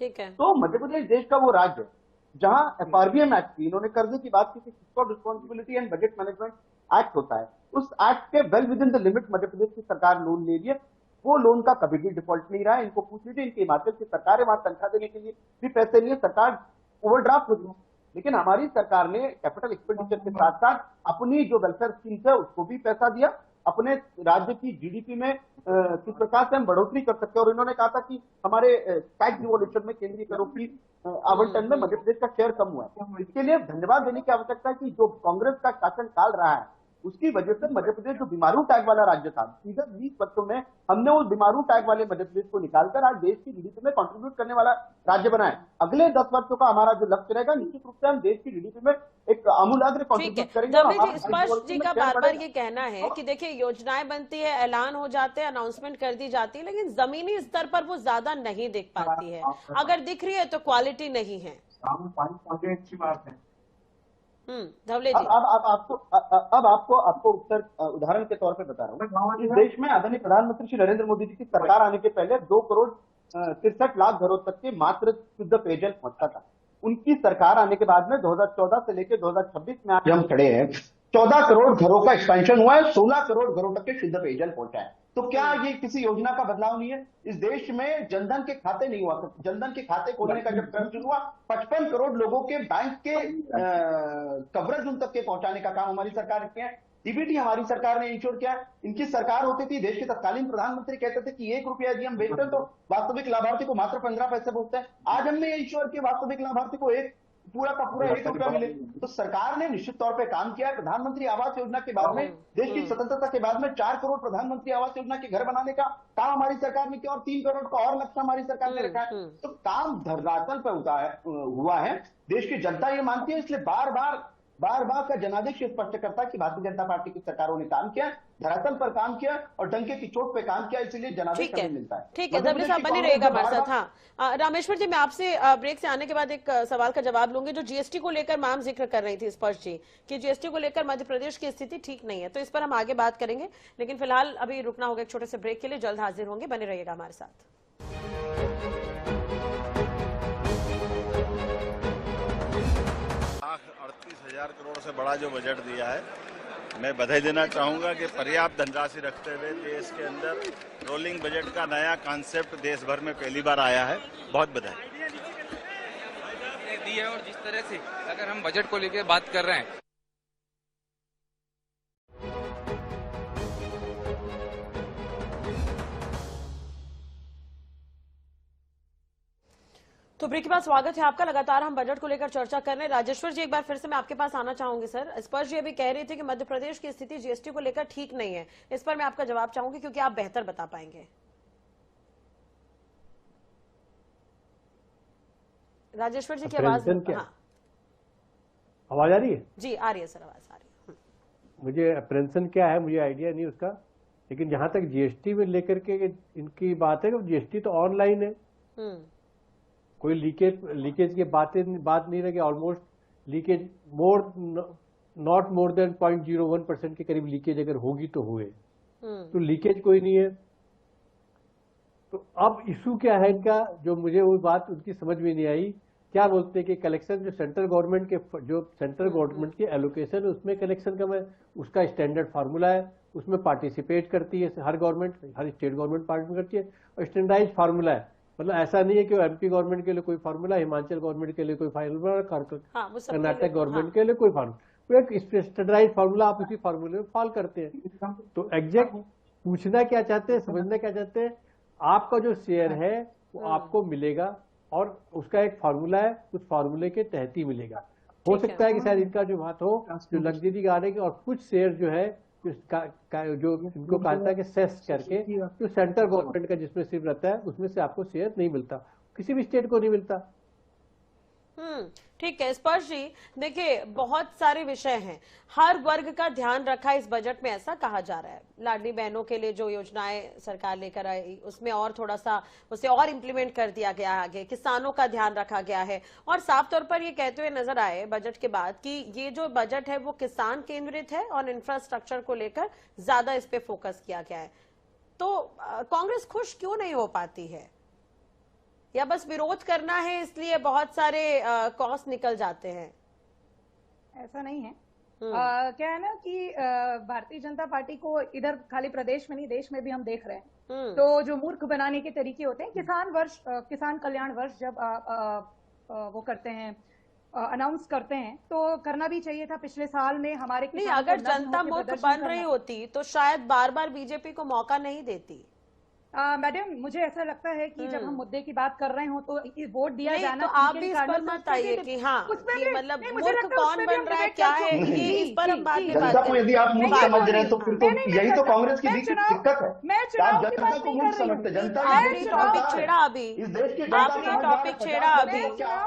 A: ठीक है।
L: तो मध्य प्रदेश देश का वो राज्य है जहां FRBM एक्ट की, इन्होंने कर्जे की बात की थी, fiscal responsibility and budget management act होता है, उस एक्ट के well within the limit Madhya Pradesh की सरकार लोन ले रही है। वो लोन का कभी भी डिफॉल्ट नहीं रहा है। इनको पूछ लीजिए, इनकी हिमाचल की सरकार है, वहां तनख्वाह देने के लिए भी पैसे नहीं है, सरकार ओवरड्राफ्ट हो रही है। लेकिन हमारी सरकार ने कैपिटल एक्सपेंडिचर के साथ साथ अपनी जो वेलफेयर स्कीम्स है उसको भी पैसा दिया, अपने राज्य की GDP में किस प्रकार से हम बढ़ोतरी कर सकते हैं। और इन्होंने कहा था कि हमारे टैक्स रिवॉल्यूशन में केंद्रीय करों की आवंटन में मध्य प्रदेश का शेयर कम हुआ है। इसके लिए धन्यवाद देने की आवश्यकता है कि जो कांग्रेस का शासन काल रहा है उसकी वजह से मध्य प्रदेश जो बीमारू टैग वाला राज्य था, सीधे 20 वर्षों में हमने उस बीमारू टैग वाले मध्य प्रदेश को निकालकर आज देश की GDP में कंट्रीब्यूट करने वाला राज्य बनाए। अगले 10 वर्षों का हमारा जो लक्ष्य रहेगा, निश्चित रूप से हम देश की GDP में एक आमूलाग्र कंट्रीब्यूट करेंगे।
A: स्पर्श जी का बार बार ये कहना है कि देखिए योजनाएं बनती है, ऐलान हो जाते हैं, अनाउंसमेंट कर दी जाती है, लेकिन जमीनी स्तर पर वो ज्यादा नहीं दिख पाती है। अगर दिख रही है तो क्वालिटी नहीं है।
L: अच्छी बात है।
A: धवले जी,
L: अब आपको उत्तर उदाहरण के तौर पे बता रहा हूँ। इस देश में आदरणीय प्रधानमंत्री श्री नरेंद्र मोदी जी की सरकार आने के पहले 2 करोड़ 63 लाख घरों तक के मात्र शुद्ध पेयजल पहुंचता था। उनकी सरकार आने के बाद में 2014 से लेकर 2026 में आज हम खड़े हैं, 14 करोड़ घरों का एक्सपेंशन हुआ है, 16 करोड़ घरों तक के शुद्ध पेयजल पहुंचा है। तो क्या ये किसी योजना का बदलाव नहीं है? इस देश में जनधन के खाते नहीं हुआ, जनधन के खाते खोलने का जब क्रम शुरू हुआ, 55 करोड़ लोगों के बैंक के कवरेज उन तक के पहुंचाने का काम हमारी सरकार ने किया है। डीबीटी हमारी सरकार ने इंश्योर किया। इनकी सरकार होती थी, देश के तत्कालीन प्रधानमंत्री कहते थे कि 1 रुपया यदि हम बेचते हैं तो वास्तविक लाभार्थी को मात्र 15 पैसे पहुंचते हैं। आज हमने ये इंश्योर किया वास्तविक लाभार्थी को पूरा का पूरा 1 रुपया मिले। तो सरकार ने निश्चित तौर पे काम किया है। प्रधानमंत्री आवास योजना के बाद में, देश की स्वतंत्रता के बाद में 4 करोड़ प्रधानमंत्री आवास योजना के घर बनाने का काम हमारी सरकार ने किया और 3 करोड़ का और लक्ष्य हमारी सरकार ने रखा है। तो काम धरातल पे हुआ है। देश की जनता ये मानती है, इसलिए बार बार का जनादेश स्पष्ट करता है कि भारतीय जनता पार्टी की सरकारों ने काम किया, धरातल पर काम किया और डंके की चोट पे काम किया, इसलिए जनादेश हमें मिलता है।
A: ठीक है, धवले साहब बने रहेगा हमारे साथ। हाँ, रामेश्वर जी, मैं आपसे ब्रेक से आने के बाद एक सवाल का जवाब लूंगी। जो GST को लेकर मैम जिक्र कर रही थी स्पर्श जी कि GST को लेकर मध्य प्रदेश की स्थिति ठीक नहीं है, तो इस पर हम आगे बात करेंगे, लेकिन फिलहाल अभी रुकना होगा एक छोटे से ब्रेक के लिए। जल्द हाजिर होंगे, बने रहिएगा हमारे साथ।
M: 38,000 करोड़ से बड़ा जो बजट दिया है, मैं बधाई देना चाहूंगा कि पर्याप्त धनराशि रखते हुए देश के अंदर रोलिंग बजट का नया कॉन्सेप्ट देश भर में पहली बार आया है। बहुत बधाई
C: दी है। और जिस तरह से अगर हम बजट को लेकर बात कर रहे हैं,
A: तो ब्रेक के बाद स्वागत है आपका। लगातार हम बजट को लेकर चर्चा कर रहे हैं। राजेश्वर जी, एक बार फिर से मैं आपके पास आना चाहूंगी। सर, स्पर्श जी अभी कह रही थी कि मध्य प्रदेश की स्थिति GST को लेकर ठीक नहीं है, इस पर मैं आपका जवाब चाहूंगी क्योंकि आप बेहतर बता पाएंगे। राजेश्वर जी की आवाज, हाँ
J: आवाज आ रही है?
A: जी आ रही है सर, आवाज आ रही है।
J: मुझे अप्रेंशन क्या है मुझे आइडिया नहीं उसका, लेकिन जहां तक GST में लेकर के इनकी बात है, GST तो ऑनलाइन है, कोई लीकेज की बात नहीं रही। Almost leakage not more than 0.01% के करीब लीकेज अगर होगी तो हुए, तो लीकेज कोई नहीं है। तो अब इशू क्या है इनका, जो मुझे वो बात उनकी समझ में नहीं आई। क्या बोलते हैं कि कलेक्शन जो सेंट्रल गवर्नमेंट की एलोकेशन है उसमें कलेक्शन का उसका स्टैंडर्ड फार्मूला है, उसमें पार्टिसिपेट करती है हर गवर्नमेंट, हर स्टेट गवर्नमेंट पार्टिसिपेट करती है और स्टैंडर्डाइज फार्मूला है मतलब ऐसा नहीं है कि एमपी गवर्नमेंट के लिए कोई फार्मूला, हिमाचल गवर्नमेंट के लिए कोई फार्मूला, कर्नाटक गवर्नमेंट के लिए कोई फार्मूला, एक स्टैंडर्डाइज फार्मूला, आप उसी फार्मूले में फॉलो करते हैं। तो एग्जैक्ट पूछना क्या चाहते हैं, समझना क्या चाहते हैं, आपका जो शेयर है वो आपको मिलेगा और उसका एक फार्मूला है, उस फार्मूले के तहत ही मिलेगा। हो सकता है कि शायद इनका जो बात हो जो लग्जरी गाड़ी के और कुछ शेयर जो है जो इनको कहा जाता है कि सेस करके जो सेंट्रल गवर्नमेंट का जिसमें सिर्फ रहता है उसमें से आपको शेयर नहीं मिलता, किसी भी स्टेट को नहीं मिलता।
A: ठीक है स्पर्श जी, देखिए बहुत सारे विषय हैं, हर वर्ग का ध्यान रखा इस बजट में ऐसा कहा जा रहा है। लाडली बहनों के लिए जो योजनाएं सरकार लेकर आई उसमें और थोड़ा सा उसे और इम्प्लीमेंट कर दिया गया आगे, किसानों का ध्यान रखा गया है और साफ तौर पर ये कहते हुए नजर आए बजट के बाद कि ये जो बजट है वो किसान केंद्रित है और इंफ्रास्ट्रक्चर को लेकर ज्यादा इस पे फोकस किया गया है। तो कांग्रेस खुश क्यों नहीं हो पाती है, या बस विरोध करना है इसलिए बहुत सारे कॉस्ट निकल जाते हैं?
K: ऐसा नहीं है। क्या है ना कि भारतीय जनता पार्टी को इधर खाली प्रदेश में नहीं देश में भी हम देख रहे हैं, तो जो मूर्ख बनाने के तरीके होते हैं, किसान कल्याण वर्ष जब वो करते हैं अनाउंस करते हैं तो करना भी चाहिए था पिछले साल में हमारे।
A: नहीं, अगर जनता मूर्ख बन रही होती तो शायद बार बार बीजेपी को मौका नहीं देती।
K: मैडम मुझे ऐसा लगता है कि जब हम मुद्दे की बात कर रहे हो तो वोट दिया जाना,
A: तो आप भी इस पर मत आइए कि हाँ ये मतलब मूर्ख कौन बन रहा है क्या है, ये इस पर हम बाद में बात करेंगे।
L: यदि आप मूर्ख समझ रहे हैं तो फिर तो यही तो कांग्रेस की दिक्कत है, आप जनता को मूर्ख समझते। जनता
A: आपने टॉपिक छेड़ा अभी, आपने टॉपिक छेड़ा अभी,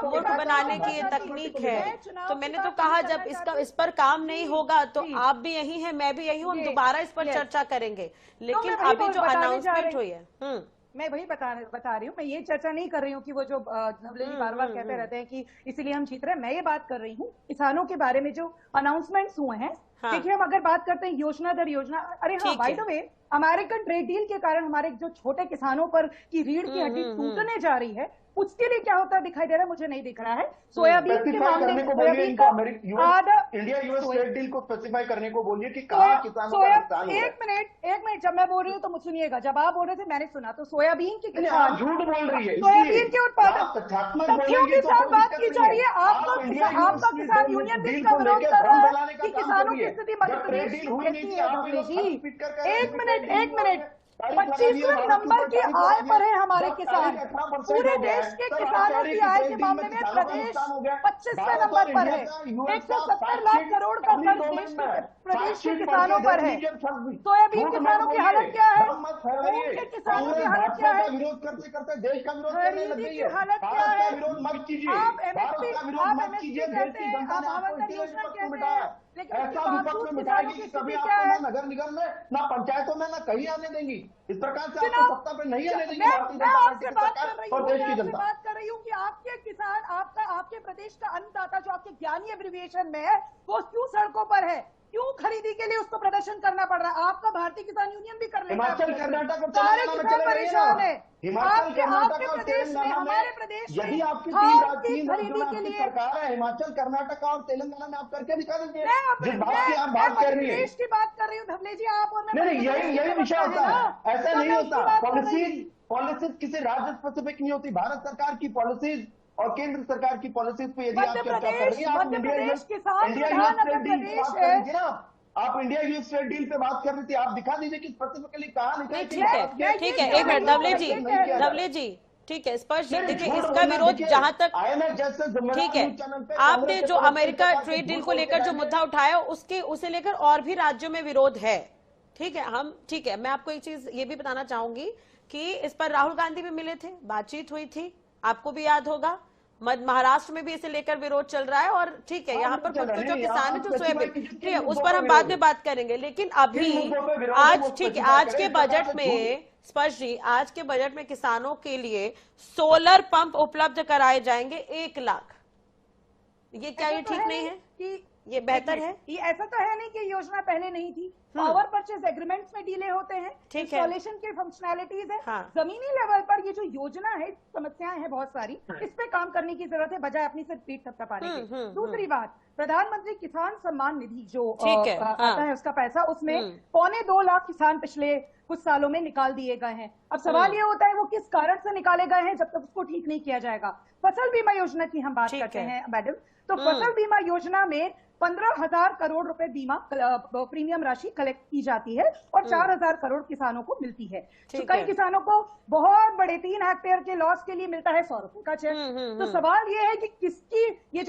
A: मूर्ख बनाने की ये तकनीक है। तो मैंने तो कहा जब इस पर काम नहीं होगा तो आप भी यही है, मैं भी यही हूँ, हम दोबारा इस पर चर्चा करेंगे। लेकिन अभी जो अनाउंसमेंट हुई है
K: मैं वही बता रही हूँ, मैं ये चर्चा नहीं कर रही हूँ कि वो जो धवले जी बार बार कहते रहते हैं कि इसीलिए हम जीत रहे हैं। मैं ये बात कर रही हूँ किसानों के बारे में जो अनाउंसमेंट्स हुए हैं। देखिए हम अगर बात करते हैं योजना दर योजना, अरे हाँ by the way American trade deal के कारण हमारे जो छोटे किसानों पर की रीढ़ की हड्डी टूटने जा रही है, उसके लिए क्या होता दिखाई दे रहा है मुझे नहीं दिख रहा है। सोयाबीन के मामले में
L: इंडिया यूएस ट्रेड डील को स्पेसिफाई करने को बोलिए कि कहाँ किसानों का नुकसान हो रहा है।
K: एक मिनट जब मैं बोल रही हूँ तो सुनिएगा, जब आप बोल रहे थे मैंने सुना। तो सोयाबीन की
L: किसान झूठ बोल रही है,
K: सोयाबीन के उत्पादक तथ्यों के साथ बात की जा रही है। आपका किसान यूनियन भी इसका विरोध कर रहा है कि किसानों की स्थिति मध्य प्रदेश की कैसी है। एक मिनट 25वें नंबर की आय पर है हमारे किसान, पूरे देश के किसानों की आय के मामले में प्रदेश 25वें नंबर पर है। 170 लाख करोड़ का कर्ज प्रदेश के किसानों पर है। सोयाबीन किसानों की हालत क्या है, मूंग के किसानों की हालत क्या है,
L: विरोध करते करते देश का विरोध करने लग गई है।
K: हालत क्या है,
L: विरोध मत कीजिए,
K: आप एमएसपी कहते हैं, आप आवंटन योजना कहते हैं, लेकिन
L: ऐसा विपक्ष में मिटाएगी कि कभी आपको नगर निगम में ना पंचायतों में ना कहीं आने देंगी। इस प्रकार से आपको सत्ता पे नहीं आने देंगी भारतीय जनता पार्टी की सरकार और देश की जनता।
K: बात कर रही हूँ कि आपके किसान, आपके प्रदेश का अन्नदाता जो आपके ज्ञानी एब्रिविएशन में है, वो क्यों सड़कों पर है, क्यों खरीदी के लिए उसको प्रदर्शन करना पड़ रहा है। आपका भारतीय किसान यूनियन भी कर लेगा।
L: हिमाचल कर्नाटक और
K: सारे किसान परेशान है।
L: हिमाचल कर्नाटक और
K: प्रदेश में, हमारे प्रदेश
L: यदि आपकी तीन राज्यों की सरकार है, हिमाचल कर्नाटक और तेलंगाना में आप करके दिखा देंगे जिस बात की आप बात कर रही है।
K: देश की बात कर रही हूँ धवले जी, आप और मैं
L: नहीं, यही विषय होता है, ऐसा नहीं होता। पॉलिसीज किसी राज्य स्पेसिफिक नहीं होती। भारत सरकार की पॉलिसीज और केंद्र सरकार की पॉलिसीज पे यदि आप चर्चा कर रही हैं, आप इंडिया यूएस ट्रेड डील की बात करेंगे ना, आप इंडिया यूएस ट्रेड डील पे बात कर रही थी, आप दिखा दीजिए कि स्पेसिफिकली कहाँ लिखा है।
A: ठीक है एक मिनट धवले जी ठीक है स्पर्श जी, देखिए इसका विरोध जहां तक ठीक है, आपने जो अमेरिका ट्रेड डील को लेकर जो मुद्दा उठाया उसे लेकर और भी राज्यों में विरोध है। ठीक है, मैं आपको एक चीज ये भी बताना चाहूंगी कि इस पर राहुल गांधी भी मिले थे, बातचीत हुई थी, आपको भी याद होगा। महाराष्ट्र में भी इसे लेकर विरोध चल रहा है और ठीक है यहाँ पर खुद को जो किसान है जो सोयाबीन, ठीक है उस पर हम बाद में बात करेंगे। लेकिन अभी आज ठीक है, आज के बजट में स्पर्श जी, आज के बजट में किसानों के लिए सोलर पंप उपलब्ध कराए जाएंगे 1 लाख। ये क्या ये ठीक नहीं है कि ये बेहतर है?
K: ये ऐसा तो है नहीं कि योजना पहले नहीं थी। पावर परचेज एग्रीमेंट्स में डिले होते हैं, इंस्टॉलेशन के फंक्शनैलिटीज है। जमीनी लेवल पर ये जो योजना है, समस्याएं हैं बहुत सारी, इस पे काम करने की जरूरत है, बजाय अपनी सिर्फ पीठ थपथपाने के। दूसरी बात, प्रधानमंत्री किसान सम्मान निधि जो आता है उसका पैसा, उसमें 1.25 लाख किसान पिछले कुछ सालों में निकाल दिए गए हैं। अब सवाल ये होता है वो किस कारण से निकाले गए हैं, जब तक उसको ठीक नहीं किया जाएगा। फसल बीमा योजना की हम बात करते हैं मैडम, तो फसल बीमा योजना में 15,000 करोड़ रुपए बीमा प्रीमियम राशि कलेक्ट की जाती है और 4,000 करोड़ किसानों को मिलती है। तो कई किसानों को बहुत बड़े 3 हेक्टेयर के लॉस के लिए मिलता है 100 रुपए का चेक। तो सवाल ये है कि किसकी ये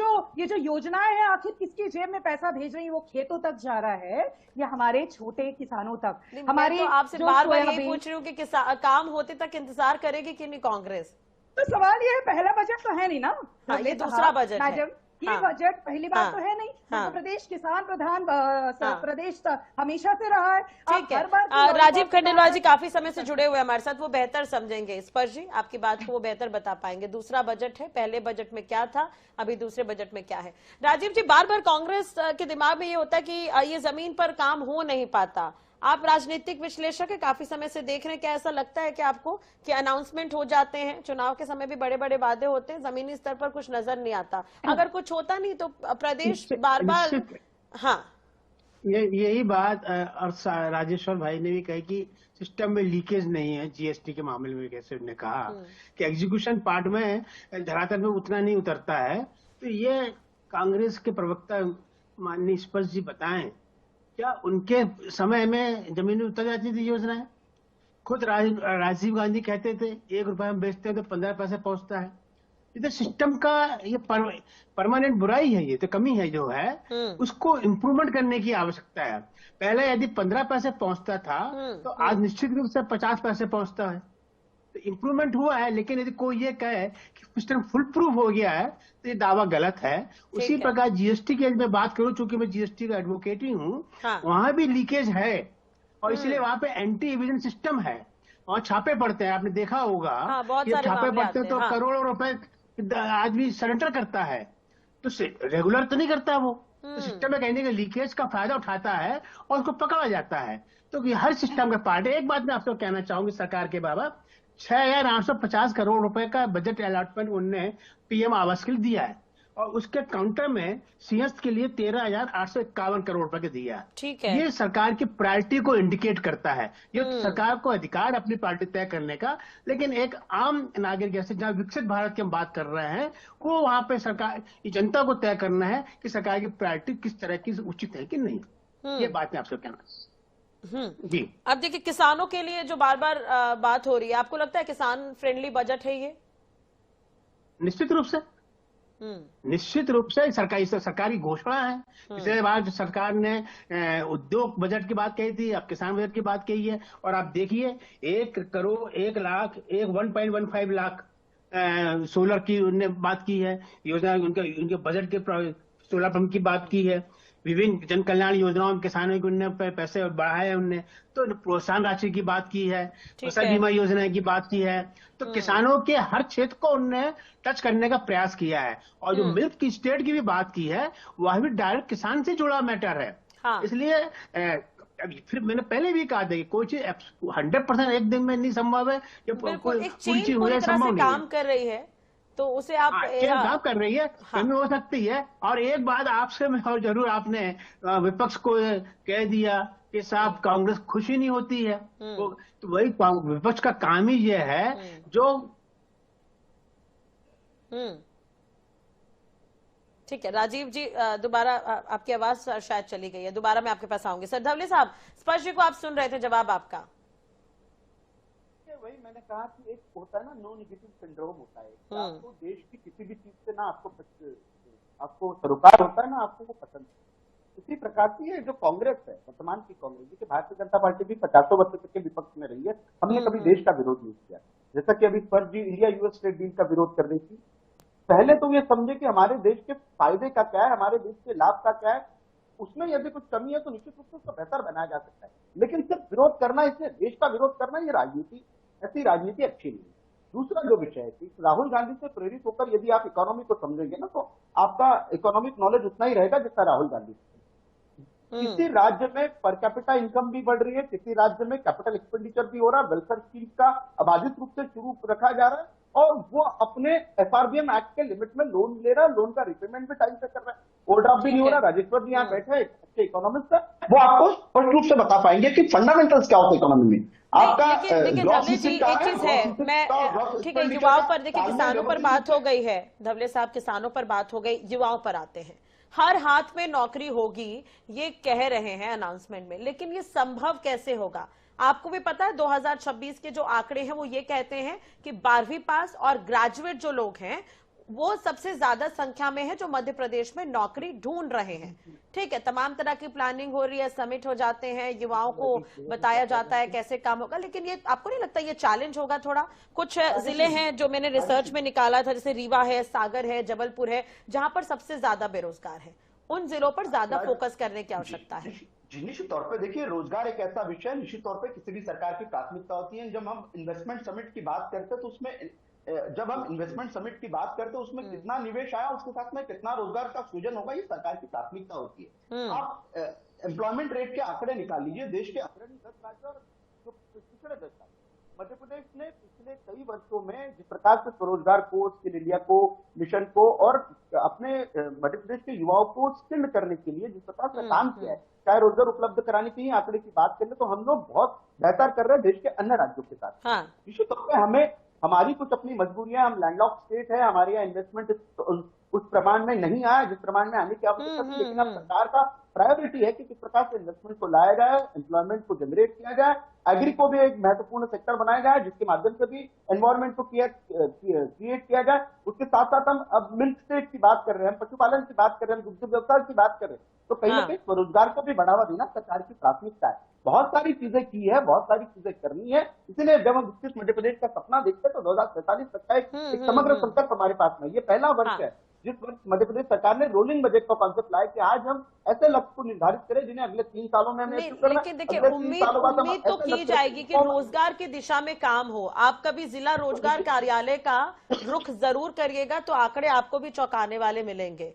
K: जो योजनाएं हैं, आखिर किसकी जेब में पैसा भेज रही है? वो खेतों तक जा रहा है या हमारे छोटे किसानों तक? हमारी
A: आपसे बार बार यही पूछ रही हूँ कि काम होते तक इंतजार करेगी कि नहीं कांग्रेस?
K: तो सवाल ये है, पहला बजट तो है नहीं ना,
A: ये दूसरा बजट है।
K: ये बजट पहली बात तो है नहीं। मध्य प्रदेश किसान प्रधान प्रदेश हमेशा से रहा है।
A: ठीक है, राजीव खंडेलवाल जी काफी समय से जुड़े हुए हमारे साथ, वो बेहतर समझेंगे। स्पर्श जी, आपकी बात को वो बेहतर बता पाएंगे। दूसरा बजट है, पहले बजट में क्या था, अभी दूसरे बजट में क्या है? राजीव जी, बार बार कांग्रेस के दिमाग में ये होता है कि ये जमीन पर काम हो नहीं पाता। आप राजनीतिक विश्लेषक है, काफी समय से देख रहे हैं, क्या ऐसा लगता है कि आपको कि अनाउंसमेंट हो जाते हैं, चुनाव के समय भी बड़े बड़े वादे होते हैं, जमीनी स्तर पर कुछ नजर नहीं आता? अगर कुछ होता नहीं तो प्रदेश बार बार
B: यही बात और राजेश्वर भाई ने भी कही कि सिस्टम में लीकेज नहीं है। जीएसटी के मामले में कैसे उन्होंने कहा कि एग्जीक्यूशन पार्ट में धरातल में उतना नहीं उतरता है। तो ये कांग्रेस के प्रवक्ता माननीय स्पर्श जी बताएं, क्या उनके समय में जमीन उतर जाती थी योजनाएं? खुद राजीव गांधी कहते थे 1 रुपए हम बेचते हैं तो 15 पैसे पहुंचता है। ये तो सिस्टम का ये परमानेंट बुराई है, ये तो कमी है जो है, उसको इम्प्रूवमेंट करने की आवश्यकता है। पहले यदि 15 पैसे पहुंचता था तो आज निश्चित रूप से 50 पैसे पहुंचता है। तो इम्प्रूवमेंट हुआ है, लेकिन यदि कोई ये कहे कि सिस्टम फुल प्रूफ हो गया है तो ये दावा गलत है। उसी प्रकार जीएसटी की मैं बात करूं, चूंकि मैं जीएसटी का एडवोकेट ही हूं, वहां भी लीकेज है और इसलिए वहां पे एंटी एविडेंस सिस्टम है और छापे पड़ते हैं। आपने देखा होगा ये छापे पड़ते हैं तो करोड़ों रुपए आदमी सरेंडर करता है, तो रेगुलर तो नहीं करता वो, तो सिस्टम में कहने के लीकेज का फायदा उठाता है और उसको पकड़ा जाता है। तो ये हर सिस्टम का पार्ट है। एक बात मैं आपको कहना चाहूंगी, सरकार के बाबा 6,850 करोड़ रुपए का बजट अलॉटमेंट उनने पीएम आवास के लिए दिया है और उसके काउंटर में सिंहस्थ के लिए 13,851 करोड़ रुपए के दिया है।
A: ठीक है,
B: ये सरकार की प्रायोरिटी को इंडिकेट करता है। ये सरकार को अधिकार अपनी प्रायोरिटी तय करने का, लेकिन एक आम नागरिक जैसे जहां विकसित भारत की हम बात कर रहे हैं, वो वहां पे सरकार जनता को तय करना है कि सरकार की प्रायोरिटी किस तरह की उचित है कि नहीं। ये बात मैं आपसे कहना
A: जी। अब देखिए, किसानों के लिए जो बार बार बात हो रही है, आपको लगता है किसान फ्रेंडली बजट है ये?
B: निश्चित रूप से, निश्चित रूप से सरकारी घोषणा है। पिछले बार जो सरकार ने उद्योग बजट की बात कही थी, अब किसान बजट की बात कही है। और आप देखिए 1 करोड़ 1 लाख 1.15 लाख सोलर की उनने बात की है योजना, उनके बजट के सोलर पंप की बात की है। विभिन्न जन कल्याण योजनाओं में किसानों को उनने पैसे बढ़ाए, उनने तो प्रोत्साहन राशि की बात की है, फसल बीमा योजना की बात की है। तो किसानों के हर क्षेत्र को उनने टच करने का प्रयास किया है। और जो मिल्क की स्टेट की भी बात की है, वह भी डायरेक्ट किसान से जुड़ा मैटर है। इसलिए फिर मैंने पहले भी कहा था कि कोई चीज 100% एक दिन में नहीं संभव है, कोई चीज हुई संभव नहीं
A: काम कर रही है तो उसे आप
B: काम कर रही है, कमी हो सकती है। और एक बात आपसे मैं और जरूर, आपने विपक्ष को कह दिया कि साहब कांग्रेस खुशी नहीं होती है, तो वही विपक्ष का काम ही ये है जो
A: ठीक है। राजीव जी, दोबारा आपकी आवाज शायद चली गई है, दोबारा मैं आपके पास आऊंगी। सर धवले साहब, स्पर्श जी को आप सुन रहे थे, जवाब आपका।
L: वही मैंने कहा कि एक होता है ना, नो नेगेटिव सिंड्रोम होता है। आपको देश की किसी भी चीज से ना आपको सरोकार होता है ना आपको वो पसंद है। इसी प्रकार की ये जो कांग्रेस है, वर्तमान की कांग्रेस, कि भारतीय जनता पार्टी भी 50 वर्ष तक के विपक्ष में रही है, हमने कभी देश का विरोध नहीं किया। जैसा कि अभी स्पर्श जी इंडिया यूएस ट्रेड डील का विरोध कर रही थी, पहले तो ये समझे कि हमारे देश के फायदे का क्या है, हमारे देश के लाभ का क्या है। उसमें यदि कुछ कमी है तो निश्चित रूप से उसको बेहतर बनाया जा सकता है, लेकिन सिर्फ विरोध करना, इसलिए देश का विरोध करना, ये राजनीति, ऐसी राजनीति अच्छी नहीं है। दूसरा जो विषय है कि राहुल गांधी से प्रेरित होकर यदि आप इकोनॉमी को समझेंगे ना, तो आपका इकोनॉमिक नॉलेज उतना ही रहेगा जितना राहुल गांधी। किसी राज्य में पर कैपिटा इनकम भी बढ़ रही है, किसी राज्य में कैपिटल एक्सपेंडिचर भी हो रहा है, वेलफेयर स्कीम का अबाधित रूप से शुरू रखा जा रहा है और वो अपने एफआरबीएम एक्ट के लिमिट में लोन ले रहा है, लोन का रिपेमेंट भी टाइम से कर रहा है, ओवरड्राफ्ट भी नहीं हो रहा। राजेश्वर जी यहाँ बैठे हैं, अच्छे इकोनॉमिस्ट है, वो आपको स्पष्ट रूप से बता पाएंगे कि फंडामेंटल्स क्या होता है इकोनॉमी में। आपका
A: देखिए धवले जी, एक चीज है, मैं ठीक है, युवाओं पर देखिए, किसानों पर बात हो गई है, धवले साहब किसानों पर बात हो गई, युवाओं पर आते हैं। हर हाथ में नौकरी होगी ये कह रहे हैं अनाउंसमेंट में, लेकिन ये संभव कैसे होगा? आपको भी पता है 2026 के जो आंकड़े हैं वो ये कहते हैं कि 12वीं पास और ग्रेजुएट जो लोग हैं वो सबसे ज्यादा संख्या में है जो मध्य प्रदेश में नौकरी ढूंढ रहे हैं। ठीक है, तमाम तरह की प्लानिंग हो रही है, समिट हो जाते हैं, युवाओं को बताया जाता है कैसे काम होगा, लेकिन ये आपको नहीं लगता ये चैलेंज होगा थोड़ा? कुछ जिले हैं जो मैंने रिसर्च में निकाला था, जैसे रीवा है, सागर है, जबलपुर है, जहां पर सबसे ज्यादा बेरोजगार है, उन जिलों पर ज्यादा फोकस करने की आवश्यकता है।
L: जी, निश्चित तौर पे देखिए, रोजगार एक ऐसा विषय है, निश्चित तौर पे किसी भी सरकार की प्राथमिकता होती है। जब हम इन्वेस्टमेंट समिट की बात करते हैं तो उसमें उसमें कितना निवेश आया, उसके साथ में कितना रोजगार का सृजन होगा, ये सरकार की प्राथमिकता होती है। आप एम्प्लॉयमेंट रेट के आंकड़े निकाल लीजिए, देश के अग्रणी 10 राज्य और जो पिछड़े 10 राज्य, मध्य प्रदेश ने पिछले कई वर्षों में जिस प्रकार से स्वरोजगार को, स्किल इंडिया को, मिशन को और अपने मध्य प्रदेश के युवाओं को स्किल्ड करने के लिए जिस प्रकार से काम किया है, चाहे रोजगार उपलब्ध कराने की आंकड़े की बात करें तो हम लोग बहुत बेहतर कर रहे हैं देश के अन्य राज्यों के साथ। निश्चित तौर पर हमारी कुछ अपनी मजबूरियां, हम लैंडलॉक स्टेट है, हमारे यहाँ इन्वेस्टमेंट उस प्रमाण में नहीं आया जिस प्रमाण में आने की आवश्यकता थी, लेकिन अब सरकार का प्रायोरिटी है कि किस प्रकार से इन्वेस्टमेंट को लाया जाए, एम्प्लॉयमेंट को जनरेट किया जाए, एग्री को भी एक महत्वपूर्ण सेक्टर बनाया जाए जिसके माध्यम से भी एनवायरमेंट को क्रिएट किया जाए। उसके साथ साथ हम अब मिल्क स्टेट की बात कर रहे हैं, हम पशुपालन की बात कर रहे हैं, हम दुग्ध व्यवसाय की बात कर रहे हैं, तो कहीं ना कहीं स्वरोजगार को भी बढ़ावा देना सरकार की प्राथमिकता है। बहुत सारी चीजें की है, बहुत सारी चीजें करनी है, इसलिए जब हम विकसित मध्य प्रदेश का सपना देखते हैं तो 2047 तक का एक समग्र संकल्प हमारे पास में, ये पहला वर्ष है जिस वर्ष मध्य प्रदेश सरकार ने रोलिंग बजट का कॉन्सेप्ट लाया कि आज हम ऐसे लक्ष्य को निर्धारित करें जिन्हें अगले 3 सालों में हमें अचीव करना है।
A: लेकिन देखिए, उम्मीद तो की जाएगी कि रोजगार की दिशा में काम हो। आप कभी जिला रोजगार कार्यालय का रुख जरूर करिएगा तो आंकड़े आपको भी चौंकाने वाले मिलेंगे,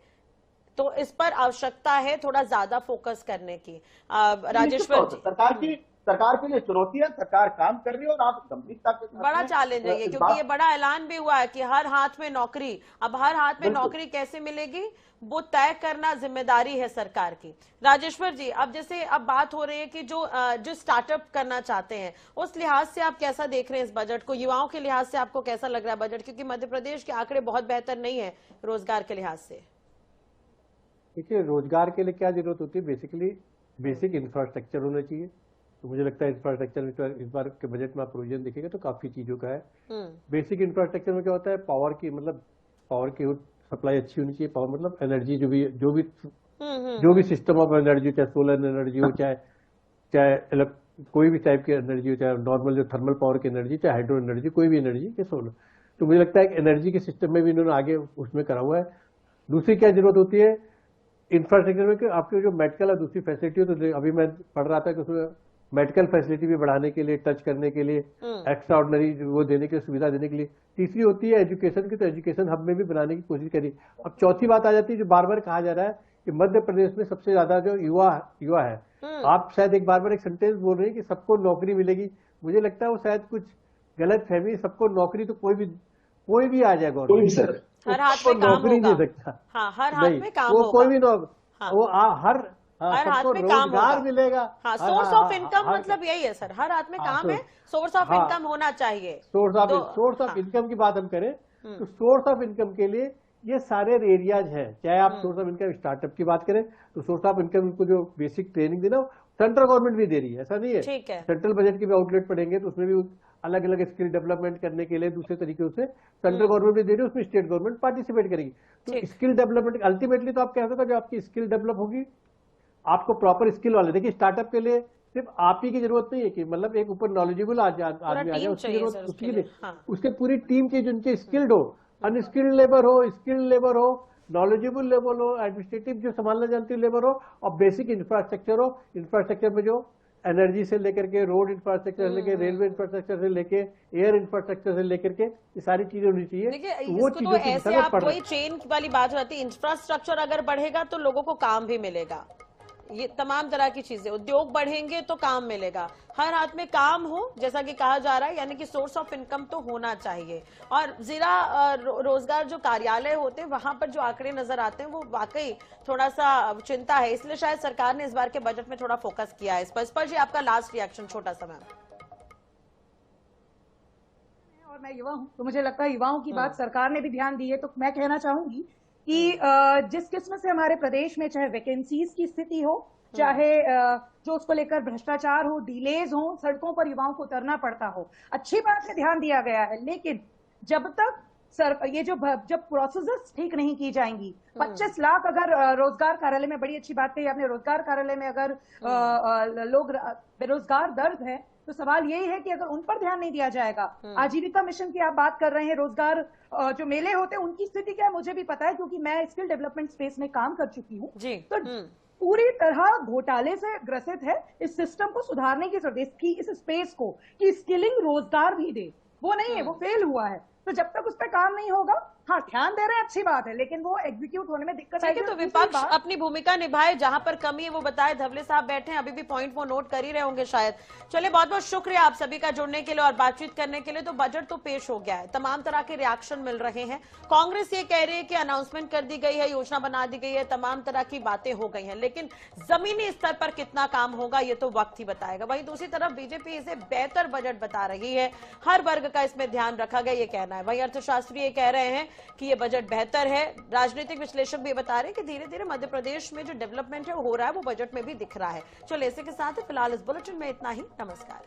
A: तो इस पर आवश्यकता है थोड़ा ज्यादा फोकस करने की। राजेश्वर जी,
L: सरकार के लिए चुनौती है, सरकार काम कर रही है और आप गंभीरता के साथ
A: बड़ा चैलेंज है ये, क्योंकि ये बड़ा ऐलान भी हुआ है कि हर हाथ में नौकरी। अब हर हाथ में नौकरी कैसे मिलेगी वो तय करना जिम्मेदारी है सरकार की। राजेश्वर जी, अब जैसे अब बात हो रही है कि जो स्टार्टअप करना चाहते हैं, उस लिहाज से आप कैसा देख रहे हैं इस बजट को? युवाओं के लिहाज से आपको कैसा लग रहा है बजट, क्योंकि मध्य प्रदेश के आंकड़े बहुत बेहतर नहीं है रोजगार के लिहाज से?
J: देखिए, रोजगार के लिए क्या जरूरत होती है? बेसिक इंफ्रास्ट्रक्चर होना चाहिए। तो मुझे लगता है इंफ्रास्ट्रक्चर इस बार के बजट में आप प्रोविजन देखेंगे तो काफी चीजों का है। बेसिक इंफ्रास्ट्रक्चर में क्या होता है? पावर की सप्लाई अच्छी होनी चाहिए। पावर मतलब एनर्जी, जो भी सिस्टम ऑफ एनर्जी, चाहे सोलर एनर्जी हो, चाहे कोई भी टाइप की एनर्जी हो, चाहे नॉर्मल जो थर्मल पावर की एनर्जी, चाहे हाइड्रो एनर्जी, कोई भी एनर्जी के सोलर। तो मुझे लगता है कि एनर्जी के सिस्टम में भी इन्होंने आगे उसमें करा हुआ है। दूसरी क्या जरूरत होती है इंफ्रास्ट्रक्चर में कि आपके जो मेडिकल और दूसरी फैसिलिटी हो, तो अभी मैं पढ़ रहा था कि उसमें मेडिकल फैसिलिटी भी बढ़ाने के लिए, टच करने के लिए, एक्स्ट्रा ऑर्डिनरी वो देने के लिए, सुविधा देने के लिए। तीसरी होती है एजुकेशन की, तो एजुकेशन हब में भी बनाने की कोशिश करी। अब चौथी बात आ जाती है जो बार बार कहा जा रहा है कि मध्य प्रदेश में सबसे ज्यादा जो युवा है। आप शायद एक बार एक सेंटेंस बोल रहे हैं कि सबको नौकरी मिलेगी। मुझे लगता है वो शायद कुछ गलत फहमी। सबको नौकरी तो कोई भी आ जाएगा,
A: हर हाथ में काम
J: नौकरी नहीं सकता।
A: हर हाथ में काम होगा,
J: कोई भी वो हर
A: हाथ में काम
J: रोजगार मिलेगा।
A: सोर्स ऑफ इनकम मतलब यही है सर, हर हाथ में काम है, सोर्स ऑफ इनकम होना चाहिए।
J: सोर्स ऑफ इनकम की बात हम करें तो सोर्स ऑफ इनकम के लिए ये सारे एरियाज हैं। चाहे आप सोर्स ऑफ इनकम स्टार्टअप की बात करें तो सोर्स ऑफ इनकम को जो बेसिक ट्रेनिंग देना सेंट्रल गवर्नमेंट भी दे रही है, ऐसा नहीं है। सेंट्रल बजट की भी आउटलेट पढ़ेंगे तो उसमें भी अलग अलग स्किल डेवलपमेंट करने के लिए दूसरे तरीके से सेंट्रल गवर्नमेंट भी दे रही है, उसमें स्टेट गवर्नमेंट पार्टिसिपेट करेगी। तो स्किल डेवलपमेंट अल्टीमेटली तो आप कह सकते हो जो आपकी स्किल डेवलप होगी, आपको प्रॉपर स्किल वाले। देखिए, स्टार्टअप के लिए सिर्फ आप ही की जरूरत नहीं है कि मतलब एक ऊपर नॉलेजेबल आदमी आ जाए, उसकी जरूरत उसके लिए उसके पूरी टीम के जिनके स्किल्ड हो, अनस्किल्ड लेबर हो, स्किल्ड लेबर हो, नॉलेजेबल लेबर हो, एडमिनिस्ट्रेटिव जो संभालना जानती लेबर हो, और बेसिक इंफ्रास्ट्रक्चर हो। इंफ्रास्ट्रक्चर में जो एनर्जी से लेकर के, रोड इंफ्रास्ट्रक्चर से लेकर, रेलवे इंफ्रास्ट्रक्चर से लेके, एयर इंफ्रास्ट्रक्चर से लेकर के, ये सारी चीजें होनी चाहिए।
A: वो चीजों की ऐसे आप वही चेन वाली बात हो जाती है। इंफ्रास्ट्रक्चर अगर बढ़ेगा तो लोगों को काम भी मिलेगा, ये तमाम तरह की चीजें, उद्योग बढ़ेंगे तो काम मिलेगा, हर हाथ में काम हो जैसा कि कहा जा रहा है, यानी कि सोर्स ऑफ इनकम तो होना चाहिए। और जिला रोजगार जो कार्यालय होते हैं वहां पर जो आंकड़े नजर आते हैं वो वाकई थोड़ा सा चिंता है, इसलिए शायद सरकार ने इस बार के बजट में थोड़ा फोकस किया है इस पर। जी आपका लास्ट रिएक्शन छोटा सा मैम।
K: और मैं युवा हूं तो मुझे लगता है युवाओं की बात सरकार ने भी ध्यान दी है, तो मैं कहना चाहूंगी कि जिस किस्म से हमारे प्रदेश में चाहे वैकेंसीज की स्थिति हो, चाहे जो उसको लेकर भ्रष्टाचार हो, डिलेज हो, सड़कों पर युवाओं को उतरना पड़ता हो, अच्छी बात है ध्यान दिया गया है, लेकिन जब तक ये जब प्रोसेसेस ठीक नहीं की जाएंगी, 25 लाख अगर रोजगार कार्यालय में, बड़ी अच्छी बात कही आपने, रोजगार कार्यालय में अगर लोग बेरोजगार दर्द है, तो सवाल यही है कि अगर उन पर ध्यान नहीं दिया जाएगा, आजीविका मिशन की आप बात कर रहे हैं, रोजगार जो मेले होते हैं उनकी स्थिति क्या है मुझे भी पता है, क्योंकि मैं स्किल डेवलपमेंट स्पेस में काम कर चुकी हूँ। तो पूरी तरह घोटाले से ग्रसित है। इस सिस्टम को सुधारने की जरूरत है, इस स्पेस को कि स्किलिंग रोजगार भी दे, वो नहीं है, वो फेल हुआ है। तो जब तक उस पर काम नहीं होगा, हाँ ध्यान दे रहे हैं अच्छी बात है, लेकिन वो एग्जीक्यूट होने में दिक्कत आएगी।
A: तो विपक्ष अपनी भूमिका निभाए, जहां पर कमी है वो बताए। धवले साहब बैठे हैं, अभी भी पॉइंट वो नोट कर ही रहे होंगे शायद। चलिए बहुत बहुत शुक्रिया आप सभी का जुड़ने के लिए और बातचीत करने के लिए। तो बजट तो पेश हो गया है, तमाम तरह के रिएक्शन मिल रहे हैं। कांग्रेस ये कह रही है कि अनाउंसमेंट कर दी गई है, योजना बना दी गई है, तमाम तरह की बातें हो गई हैं, लेकिन जमीनी स्तर पर कितना काम होगा ये तो वक्त ही बताएगा। वहीं दूसरी तरफ बीजेपी इसे बेहतर बजट बता रही है, हर वर्ग का इसमें ध्यान रखा गया ये कहना है। वहीं अर्थशास्त्री ये कह रहे हैं कि ये बजट बेहतर है। राजनीतिक विश्लेषक भी बता रहे हैं कि धीरे धीरे मध्य प्रदेश में जो डेवलपमेंट है वो हो रहा है, वो बजट में भी दिख रहा है। चलो इसी के साथ फिलहाल इस बुलेटिन में इतना ही। नमस्कार।